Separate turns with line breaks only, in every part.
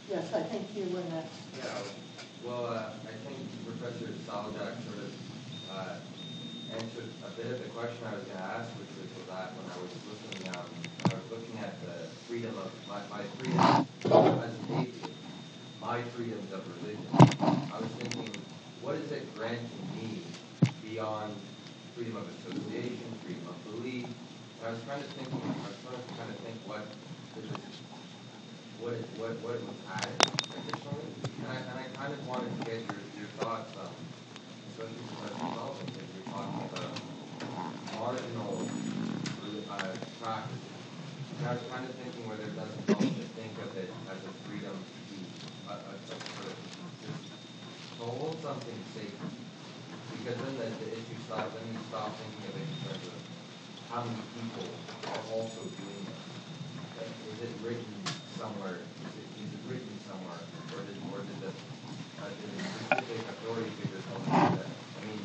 Yes, I think you were next.
Yeah, well, I think Professor Seljak sort of answered a bit of the question I was going to ask, which was that when I was looking at the freedom of my freedom as an atheist, my freedoms of religion. I was thinking, what is it granting me beyond freedom of association, freedom of belief? And I was trying to think what it was added additionally, and I kind of wanted to get your thoughts on, especially Professor Sullivan, because you're talking about marginal practices. And I was kind of thinking whether it doesn't help to think of it as a freedom to hold something sacred, because then the issue stops. Then you stop thinking of it in terms of how many people are also doing this. Like, is it written somewhere? Is it written somewhere, or did the specific authority figures help do that? I mean,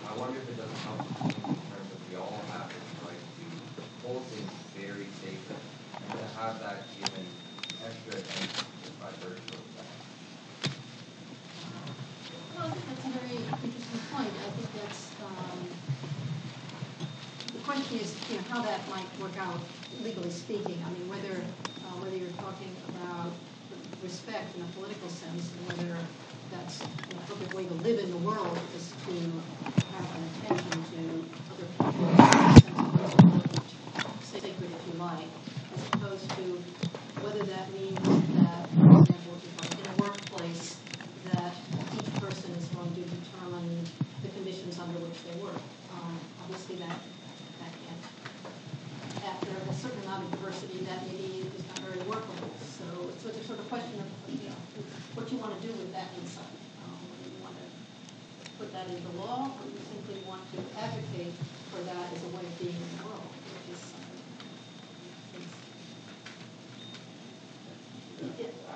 I wonder if it doesn't help to think in terms of we all have this right to hold things very sacred, and to have that given extra attention by virtue of that.
Well, I think that's a very interesting point. I think that's the question is, how that might work out legally speaking. I mean, whether you're talking about respect in a political sense, and whether that's an appropriate way to live in the world is to have an attention to other people, sacred if you like, as opposed to whether that means that, for example, in a workplace, that each person is going to determine the conditions under which they work. Obviously, that can't. After a certain amount of diversity, that maybe is not very workable. So it's a sort of question of what you want to do with that insight. Whether you want to put that into law, or you simply want to advocate for that as a way of being in the world, which is something.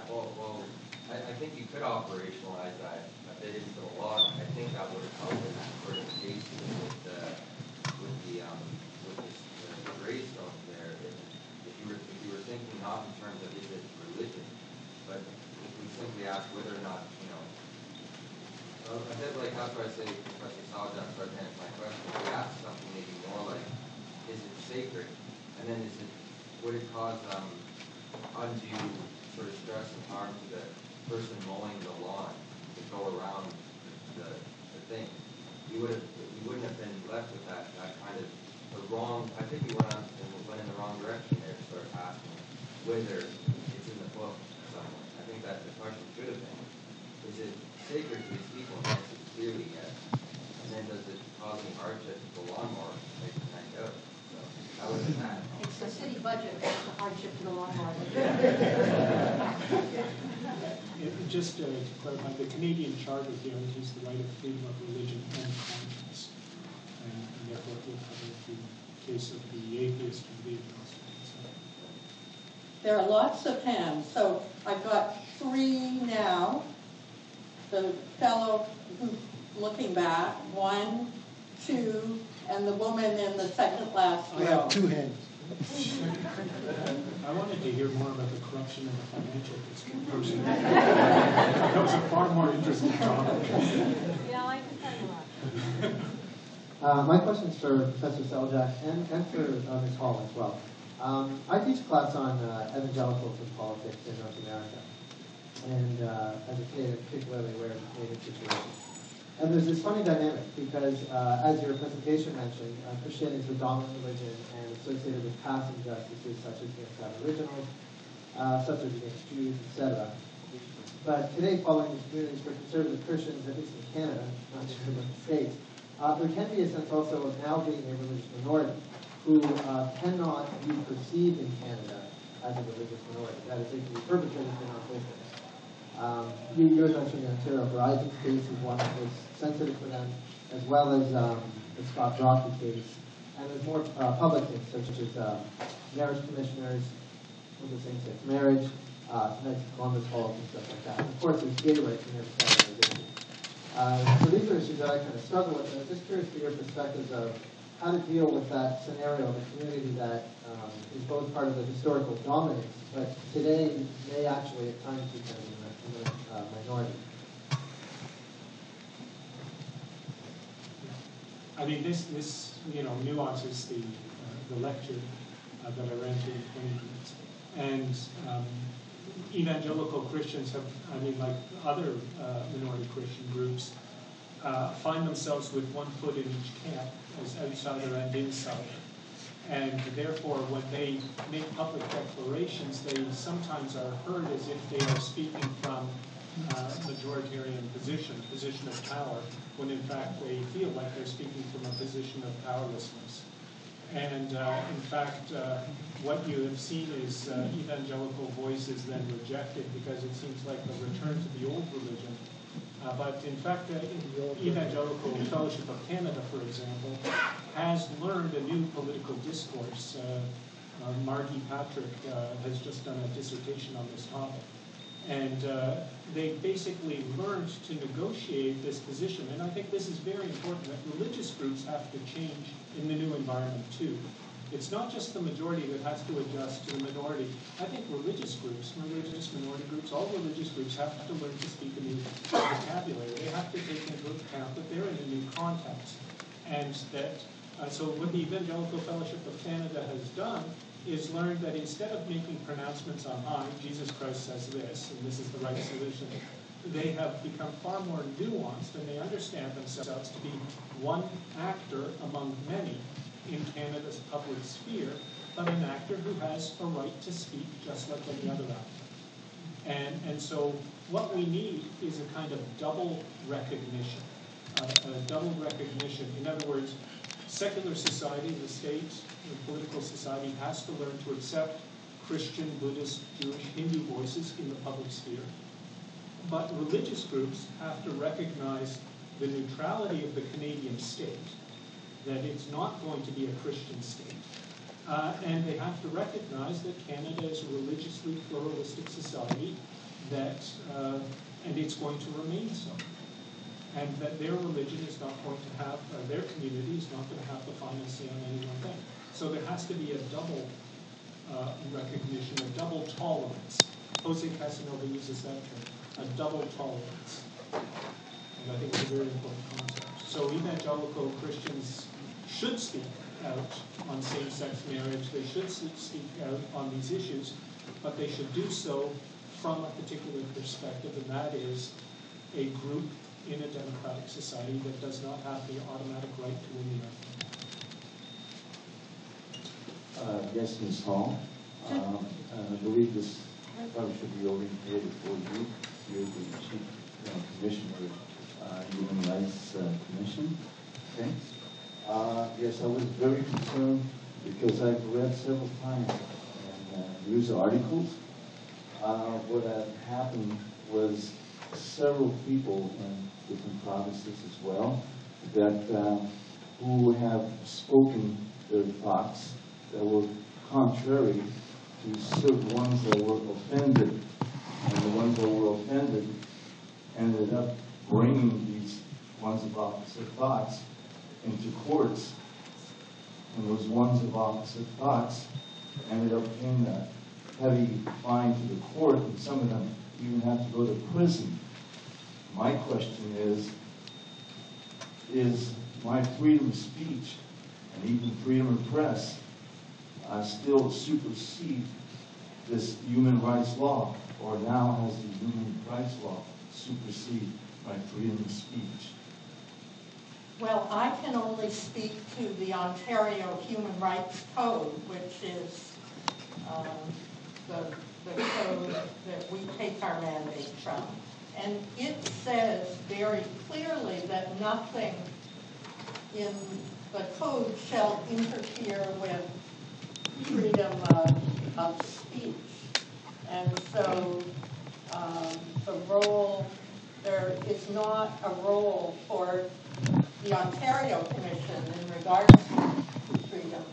Well, I think you could operationalize that a bit into the law. I think that would have helped in that sort of case with the gravestone there. If you were thinking not in terms of is it religion, but if we simply ask whether or not, a bit like after I say Professor Seljak started to answer my question, if we ask something maybe more like, is it sacred? And then would it cause undue sort of stress and harm to the person mowing the lawn to go around the thing? You wouldn't have been left with that kind of the wrong. I think you went in the wrong direction there to start asking whether it's in the book somewhere. I think that the question should have been, is it sacred to these people? And yes, it's clearly yes. And then does it cause any hardship to the lawnmower to make the night out? So that would have been that.
It's the city budget that's the hardship to the lawnmower.
Just to clarify, the Canadian Charter guarantees the right of freedom of religion and conscience, and therefore it will cover the case of the atheist and the agnostic.
There are lots of hands, so I've got 3 now. The fellow who's looking back, 1, 2, and the woman in the second last row.
I have 2 hands. I wanted to hear more about the corruption in the financial district person. That was a far more interesting topic.
Yeah, I can tell you that.
My question is for Professor Seljak and for Ms. Hall as well. I teach a class on evangelicals and politics in North America, and as a Canadian, particularly aware of the Canadian situation. And there's this funny dynamic because, as your presentation mentioned, Christianity is the dominant religion and associated with past injustices such as against Aboriginals, such as against Jews, etc. But today, following these communities for conservative Christians, at least in Canada, not sure about the States, there can be a sense also of now being a religious minority who cannot be perceived in Canada as a religious minority. That is, they can be perpetrators but not victims. You had mentioned the Ontario Horizons case is one that was sensitive for them, as well as the Scott Brocky case. And there's more public things, such as marriage commissioners with the same-sex marriage, tonight's Columbus Halls and stuff like that. And of course, there's gay rights in every side of those issues. So these are issues that I kind of struggle with, and I'm just curious for your perspectives of how to deal with that scenario of a community that is both part of the historical dominance, but today may actually at times be kind of in a minority.
I mean, this nuances the lecture that I ran through in 20 minutes. And evangelical Christians have, like other minority Christian groups, find themselves with one foot in each camp, as outsider and insider. And therefore, when they make public declarations, they sometimes are heard as if they are speaking from majoritarian position of power, when in fact they feel like they're speaking from a position of powerlessness. And in fact, what you have seen is evangelical voices then rejected because it seems like a return to the old religion. But in fact, Evangelical Fellowship of Canada, for example, has learned a new political discourse. Margie Patrick has just done a dissertation on this topic. And they basically learned to negotiate this position. And I think this is very important, that religious groups have to change in the new environment too. It's not just the majority that has to adjust to the minority. I think religious groups, religious minority groups, all religious groups have to learn to speak a new vocabulary. They have to take into account that they're in a new context. And that, so what the Evangelical Fellowship of Canada has done is learned that instead of making pronouncements on high, Jesus Christ says this, and this is the right solution, they have become far more nuanced, and they understand themselves to be one actor among many in Canada's public sphere, but an actor who has a right to speak just like any other actor. And so what we need is a kind of double recognition. A double recognition. In other words, secular society, the state, the political society has to learn to accept Christian, Buddhist, Jewish, Hindu voices in the public sphere. But religious groups have to recognize the neutrality of the Canadian state, that it's not going to be a Christian state. And they have to recognize that Canada is a religiously pluralistic society, that, and it's going to remain so. And that their religion is not going to have, their community is not going to have the final say on any one thing. So there has to be a double recognition, a double tolerance. Jose Casanova uses that term, a double tolerance. And I think it's a very important concept. So evangelical Christians should speak out on same-sex marriage. They should speak out on these issues, but they should do so from a particular perspective, and that is a group in a democratic society that does not have the automatic right to win the argument.
Yes, Ms. Hall. I believe this probably should be oriented for you. You're the Chief Commissioner Human Rights Commission. Okay. Yes, I was very concerned because I've read several times in news articles. What had happened was several people in different provinces as well that who have spoken their thoughts that were contrary to certain ones that were offended, and the ones that were offended ended up bringing these ones of opposite thoughts into courts, and those ones of opposite thoughts ended up paying a heavy fine to the court, and some of them even have to go to prison. My question is my freedom of speech and even freedom of press still supersede this human rights law, or now has the human rights law supersede my freedom of speech?
Well, I can only speak to the Ontario Human Rights Code, which is the code that we take our mandate from. And it says very clearly that nothing in the code shall interfere with freedom of speech. And so the role, there is not a role for the Ontario Commission in regards to freedom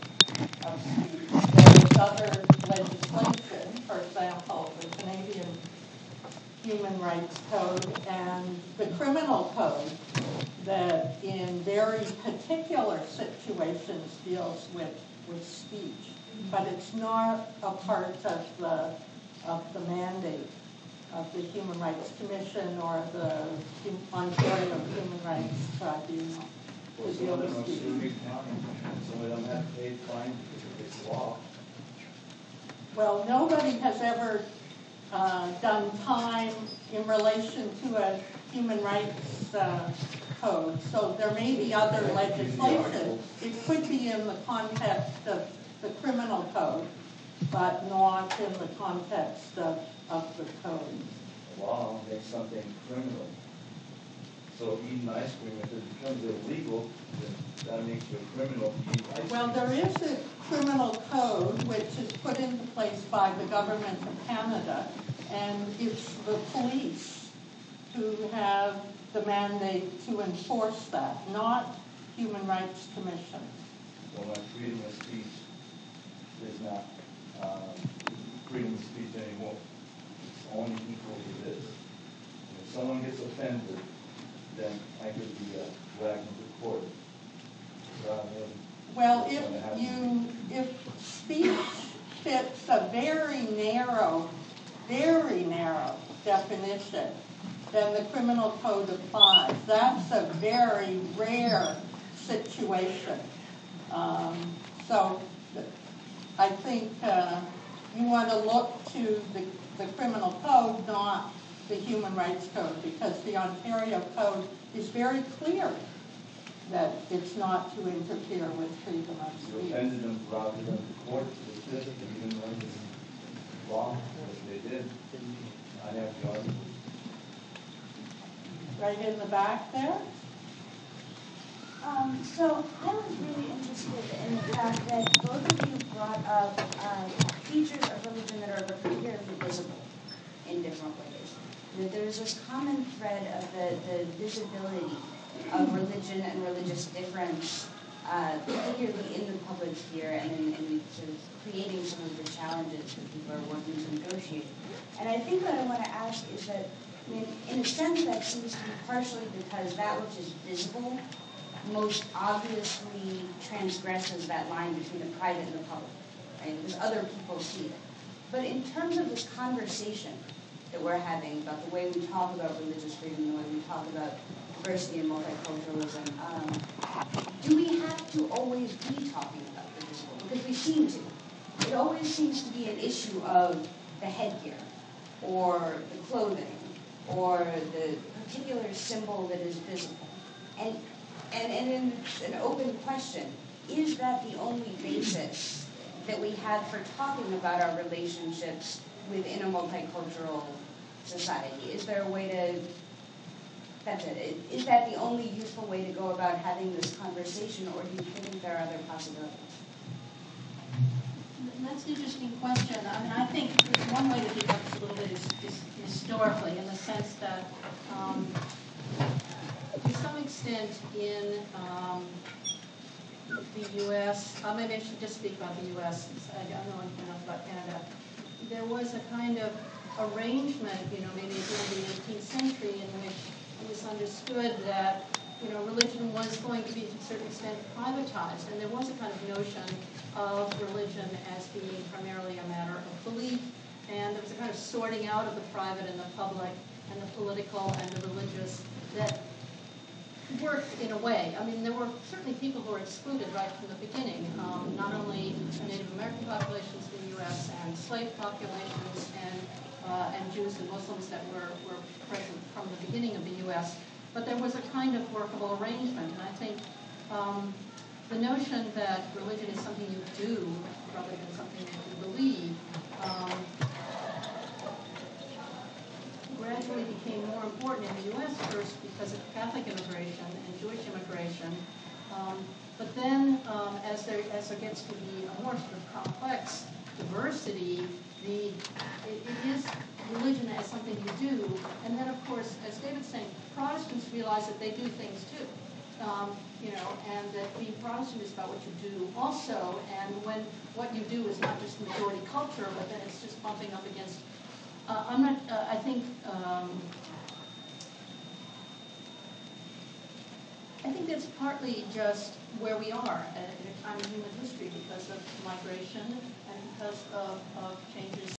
of speech. There is other legislation, for example, the Canadian Human Rights Code and the Criminal Code, that in very particular situations deals with speech, but it's not a part of the mandate of the Human Rights Commission or the Ontario Human Rights Tribunal.
Well, some of them are suing county, some of them have paid fine because it's law.
Well, nobody has ever done time in relation to a human rights code, so there may be other legislation. It could be in the context of the criminal code, but not in the context of the code.
Law makes something criminal. So eating ice cream, if it becomes illegal, then that makes you a criminal. You eat ice cream.
Well, there is a criminal code which is put into place by the government of Canada, and it's the police who have the mandate to enforce that, not Human Rights Commission.
So my freedom of speech is not freedom of speech anymore. It's only equal to this. And if someone gets offended, then I could be dragged into court.
Well, if speech fits a very narrow definition, then the criminal code applies. That's a very rare situation. So I think you want to look to the criminal code, not the Human Rights Code, because the Ontario Code is very clear that it's not to interfere with freedom of
You
speech.
offended them, brought them to court, they did, they didn't like the law, which they did. I have the argument.
Right in the back there?
So I was really interested in the fact that both of you brought up features of religion that are particularly visible in different ways. That there's this common thread of the visibility of religion and religious difference, particularly in the public sphere and in sort of creating some of the challenges that people are working to negotiate. And I think what I want to ask is that, I mean, in a sense that seems to be partially because that which is visible most obviously transgresses that line between the private and the public, right? Because other people see it. But in terms of this conversation that we're having about the way we talk about religious freedom, the way we talk about diversity and multiculturalism, do we have to always be talking about the visible? Because we seem to. It always seems to be an issue of the headgear, or the clothing, or the particular symbol that is visible. And it's an open question. Is that the only basis that we have for talking about our relationships within a multicultural society? Is there a way to, that's it. Is that the only useful way to go about having this conversation, or do you think there are other possibilities?
That's an interesting question. I mean, I think one way to do that a little bit is historically, in the sense that to some extent in the U.S., maybe I should just speak about the U.S., since I don't know enough about Canada. There was a kind of arrangement, maybe during the 18th century, in which it was understood that, religion was going to be to a certain extent privatized, and there was a kind of notion of religion as being primarily a matter of belief, and there was a kind of sorting out of the private and the public and the political and the religious that worked in a way. I mean, there were certainly people who were excluded right from the beginning, not only Native American populations in the U.S. and slave populations and Jews and Muslims that were present from the beginning of the U.S., but there was a kind of workable arrangement. And I think the notion that religion is something you do rather than something that you believe gradually became more important in the U.S. first because of Catholic immigration and Jewish immigration. But then, as there gets to be a more sort of complex diversity, it is religion as something you do. And then, of course, as David's saying, Protestants realize that they do things too. And that being Protestant is about what you do also. And when what you do is not just majority culture, but then it's just bumping up against. I think think that's partly just where we are at a time in human history because of migration and because of changes